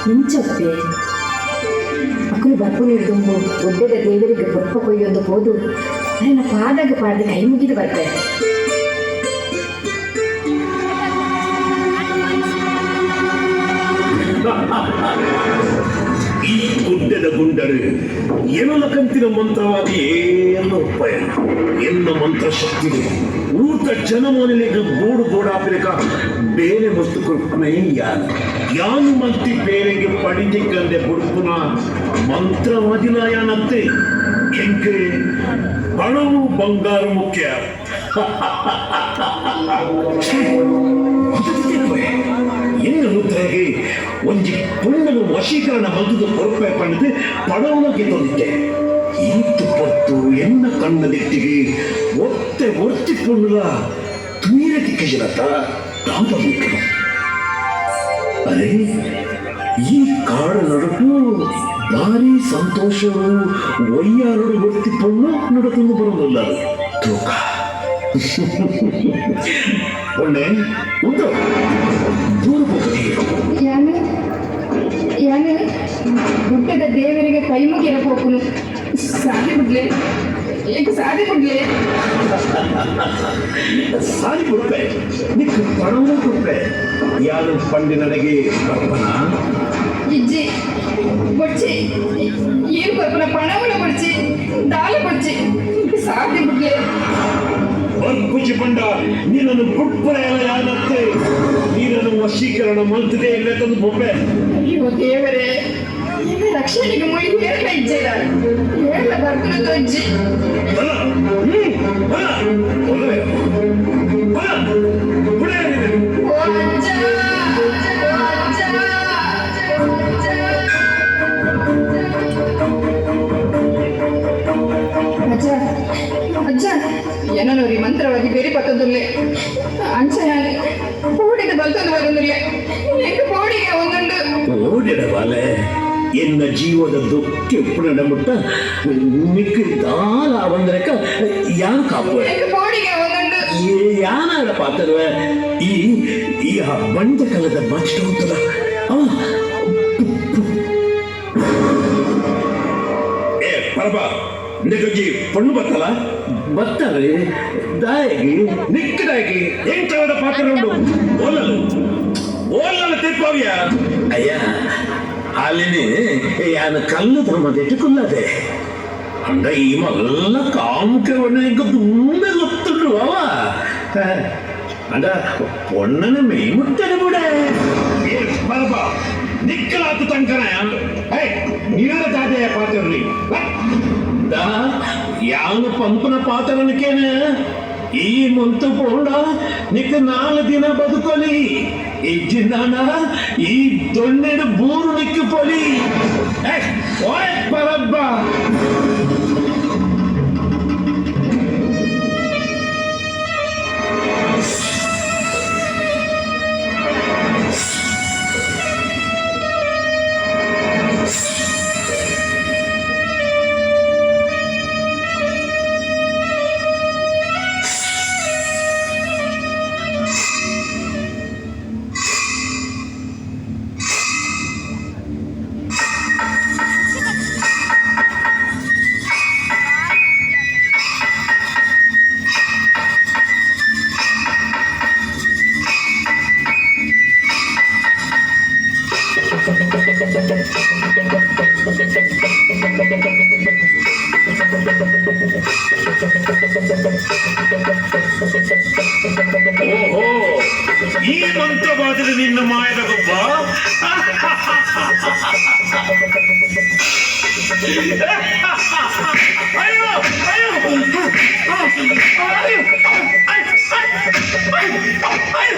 ನಿಂಚಪ್ಪೆ ಅಕ್ಕನು ಬರ್ಪು ಹಿಡಿದು ಒಡ್ಡೆದ ದೇವರಿಗೆ ಬರ್ಪ ಕೊಯ್ಯೊಂದು ಹೋದು ನನ್ನ ಪಾದಾಗ ಪಾಡದೆ ಕೈ ಮುಗಿದು ಬರ್ತೆ. ಈ ಗುಡ್ಡದ ಗುಂಡರು ಎನ್ನಲ ಕಂತಿನ ಮಂತ್ರವಾದಿ ಏನು ಉಪಾಯ ಎನ್ನ ಮಂತ್ರ ಶಕ್ತಿ ಊಟ ಜನಮನೆಗೆ ಗೋಡು ಗೋಡಾಪಿರಕ ಬೇರೆ ವಸ್ತು ಕೊಡ್ಪನೆ ಯಾನು ಮಂತಿ ಬೇರೆಗೆ ಪಡಿದಿಕ್ಕಂದೆ ಕೊಡ್ಪುನ ಮಂತ್ರವಾದಿನ ಯಾನತ್ತೆ ಎಂಕೆ ಹಣವು ಬಂಗಾರ ಮುಖ್ಯ. ಎನ್ನ ರುದ್ರಗೆ ಒಂಜಿ ಪುಣ್ಣನು ವಶೀಕರಣ ಬಂದು ಹೊರಪೆ ಪಡೆದು ಪಡವನಿಗೆ ತಂದಿದ್ದೆ. ಇಂತು ಪೊತ್ತು ಎನ್ನ ಕಣ್ಣದಿಟ್ಟಿಗೆ ಒತ್ತೆ ಒರ್ತಿ ಪುಣ್ಣಲ ತುಮೀರ ದಿಕ್ಕಜಿರತ್ತ ದಾದಬಿಟ್ಟರು. ಅರೆ ಈ ಕಾಡ ನಡುಕು ಭಾರಿ ಸಂತೋಷವು ಒಯ್ಯಾರಡು ಒರ್ತಿ ಪುಣ್ಣು ನಡುಕೊಂಡು ಬರೋದಿಲ್ಲ ತೂಕ ಒಳ್ಳೆ ಉಂಟು ದೂರ ಯಾನು ಗುಡ್ಡದ ದೇವರಿಗೆ ಕೈ ಮುಗಿರ ಹೋಗುನು ಸಾರಿ ಬಿಡ್ಲೆ ಏಕೆ ಸಾರಿ ಬಿಡ್ಲೆ ಸಾರಿ ಕೊಡ್ಪೆ ನಿಕ್ಕ ಪಣವೂ ಕೊಡ್ಪೆ ಯಾರು ಪಂಡಿ ನನಗೆ ಕಲ್ಪನಾ ಇಜ್ಜಿ ಬಡ್ಚಿ ಏನು ಕಲ್ಪನ ಪಣವನ್ನ ಬಡ್ಚಿ ದಾಲ ಬಡ್ಚಿ ಸಾರಿ ಬಿಡ್ಲೆ ಬರ್ಪುಜಿ ಪಂಡ ನೀನನ್ನು ಬುಟ್ಪರ ಎಲ್ಲ ಯಾನತ್ತೆ ನೀನನ್ನು ವಶೀಕರಣ ಮಂತ್ರಿದೆ ಇಲ್ಲ ತಂದು ಬೊಬ್ಬೆ. ಅಯ್ಯೋ ದೇವರೇ ರಕ್ಷಣೆಗೆ ಮುಗಿದು ಹೇಳ ಇಜ್ಜೆರ ಹೇಳ ಬರ್ಪನ ತಜ್ಜಿ ಬಲ ಬಲ ಒಳ್ಳೆ ಬಲ ಬುಡೆ ಓ ಅಜ್ಜ ಅಜ್ಜ ಅಜ್ಜ ಏನೋರಿ ಮಂತ್ರವಾಗಿ ಬೇರೆ ಪತ್ತದಲ್ಲೇ ಅಂಚ ಪೋಡಿದ ಬಲ್ತಂದು ಬರೋದಿಲ್ಲ ಎಂಟು ಪೋಡಿಗೆ ಒಂದೊಂದು ಓಡಿಡ ಬಾಲೆ ಎನ್ನ ಜೀವದ ದುಃಖ ಪುನಡ ಮುಟ್ಟ ಮಿಕ್ಕಿ ದಾಲ ಬಂದ್ರಕ ಯಾನ್ ಕಾಪು ಎಂಟು ಪೋಡಿಗೆ ಒಂದೊಂದು ಯಾನಾಡ ಪಾತ್ರವ ಈ ಈ ಬಂಡ ಕಾಲದ ಮಾಚಿಟ ಉಂಟಲ್ಲ ಏ ಪರಬ ನಿಗಜಿ ಪಣ್ಣು ಬತ್ತಲ್ಲ ಬತ್ತಲೆ ದಾಯಗಿ ನಿಕ್ಕದಾಗಿ ಎಂಟವಡ ಪಾತ್ರ ಉಂಡು ಓಲಲು ಓಲಲು ತಿಪ್ಪವ್ಯ ಅಯ್ಯ ಅಲ್ಲಿನೇ ಯಾನ ಕಲ್ಲು ಧರ್ಮದೆಟ್ಟು ಕುಲ್ಲದೆ ಅಂಡ ಈ ಮಲ್ಲ ಕಾಮುಕವನ್ನ ಇಂಕ ತುಂಬೆ ಗೊತ್ತುಂಡು ಅವ ಅಂಡ ಪೊಣ್ಣನ ಮೈ ಮುಟ್ಟನೆ ಬುಡೆ ಏ ಪರಬ ನಿಕ್ಕಲಾತು ತಂಕನ ನೀರ ದಾದೆಯ ಪಾತ್ರಲಿ ಯಾನು ಪಂಪನ ಪಾತ್ರನಕ್ಕೇನೆ ಈ ಮಂತು ಪೋಂಡ ನಿಕ್ಕ 4 ದಿನ ಬದುಕೊಲಿ ಇಜ್ಜಿಂದಾನ ಈ ದೊಣ್ಣೆಡು ಬೂರು ನಿಕ್ಕು ಪೊಲಿ ಓಯ್ ಪರಬ್ಬ ಓಹೋ ಈ ಮಂತ್ರವಾದರೆ ನಿನ್ನ ಮಾಯದ ಗೊಬ್ಬ ಅಯ್ಯೋ ಅಯ್ಯೋ ಅಯ್ಯೋ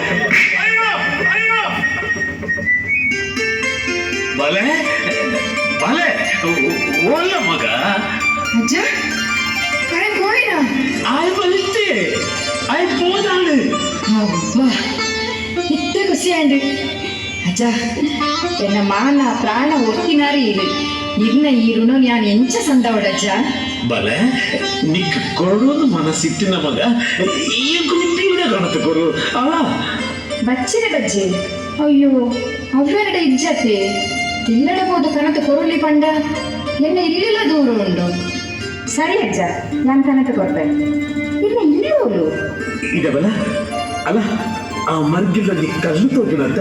ಅಬ್ಬ ಇತ್ತೆ ಖುಷಿಯಾಂಡು ಅಜ್ಜ ಎನ್ನ ಮಾನ ಪ್ರಾಣ ಒಟ್ಟಿನಾರಿ ಇರು ಇರ್ನ ಈ ಋಣ ನಾನು ಎಂಚ ಸಂದವಡಜ್ಜ ಬಲೆ ನಿಕ್ ಕೊಡೋದು ಮನಸ್ಸಿಟ್ಟಿನ ಮಗ ಈ ಗುಂಪಿನ ಕಣತೆ ಕೊರು ಅಲ್ಲ ಬಚ್ಚಿರ ಬಜ್ಜಿ ಅಯ್ಯೋ ಅವ್ವೆರಡ ಇಜ್ಜತೆ ಇಲ್ಲಡಬಹುದು ಕನತು ಕೊರುಲಿ ಪಂಡ ಎನ್ನ ಇಲ್ಲಿಲ್ಲ ದೂರ ಉಂಡು ಸರಿ ಅಜ್ಜ ನಾನು ಕನತು ಕೊಡ್ತೇನೆ ಇನ್ನ ಇಲ್ಲಿರೋರು ಇದವಲ್ಲ ಅಲ್ಲ ಆ ಮರ್ಗಿಲಲ್ಲಿ ಕಲ್ಲು ತೋಗಿನಂತ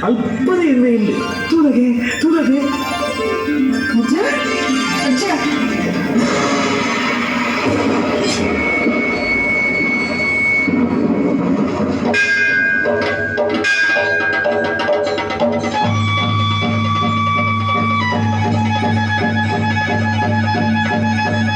ಅಲ್ಪದ ಎಣ್ಣೆ ಇಲ್ಲಿ ತುಳಗೆ ತುಳಗೆ ಅಜ್ಜ ಅಜ್ಜ